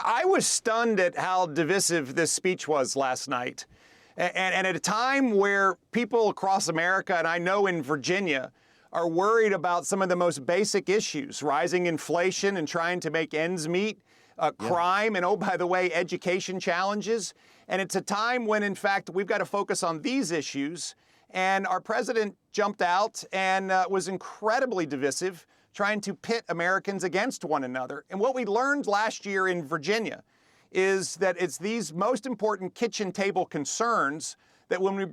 I was stunned at how divisive this speech was last night. And at a time where people across America, and I know in Virginia, are worried about some of the most basic issues, rising inflation and trying to make ends meet, crime, and, oh, by the way, education challenges. And it's a time when, in fact, we've got to focus on these issues. And our president jumped out and was incredibly divisive, trying to pit Americans against one another. And what we learned last year in Virginia is that it's these most important kitchen table concerns that when we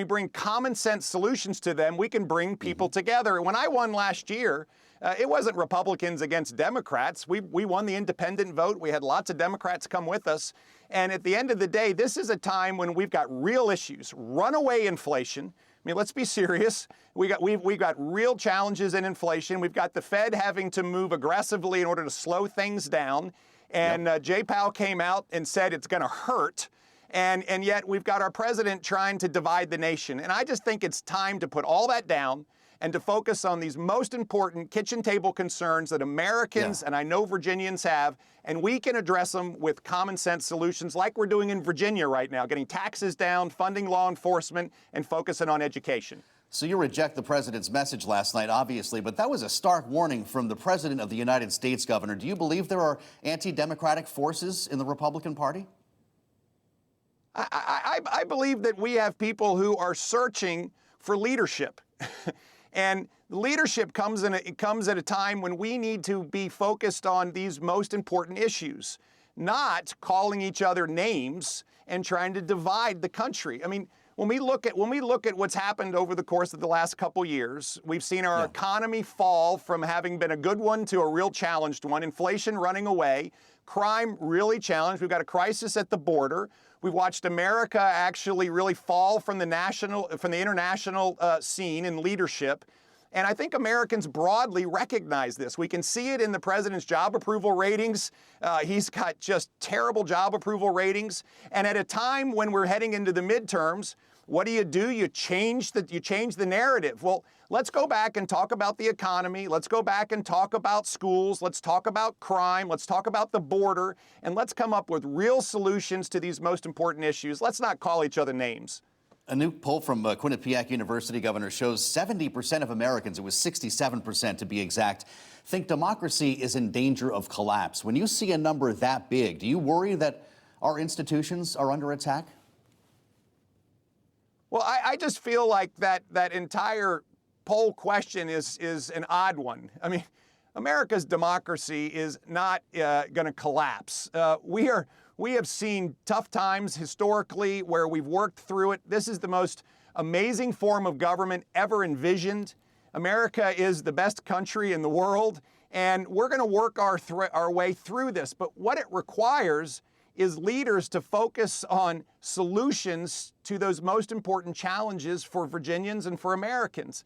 bring common sense solutions to them, we can bring people together. And when I won last year, it wasn't Republicans against Democrats. We won the independent vote. We had lots of Democrats come with us. And at the end of the day, this is a time when we've got real issues, runaway inflation. I mean, let's be serious. We've got real challenges in inflation. We've got the Fed having to move aggressively in order to slow things down. And Jay Powell came out and said it's going to hurt. And yet we've got our president trying to divide the nation. And I just think it's time to put all that down and to focus on these most important kitchen table concerns that Americans and I know Virginians have, and we can address them with common sense solutions like we're doing in Virginia right now, getting taxes down, funding law enforcement, and focusing on education. So you reject the president's message last night, obviously, but that was a stark warning from the president of the United States, Governor. Do you believe there are anti-democratic forces in the Republican Party? I believe that we have people who are searching for leadership. And leadership comes at a time when we need to be focused on these most important issues, not calling each other names and trying to divide the country. I mean, when we look at what's happened over the course of the last couple years, we've seen our economy fall from having been a good one to a real challenged one, inflation running away, crime really challenged. We've got a crisis at the border. We've watched America actually really fall from the international scene in leadership. And I think Americans broadly recognize this. We can see it in the president's job approval ratings. He's got just terrible job approval ratings. And at a time when we're heading into the midterms, what do? You change the narrative. Well, let's go back and talk about the economy. Let's go back and talk about schools. Let's talk about crime. Let's talk about the border. And let's come up with real solutions to these most important issues. Let's not call each other names. A new poll from Quinnipiac University, Governor, shows 70% of Americans, it was 67% to be exact, think democracy is in danger of collapse. When you see a number that big, do you worry that our institutions are under attack? Well, I just feel like that entire poll question is an odd one. I mean, America's democracy is not going to collapse. We have seen tough times historically where we've worked through it. This is the most amazing form of government ever envisioned. America is the best country in the world, and we're going to work our way through this. But what it requires is leaders to focus on solutions to those most important challenges for Virginians and for Americans.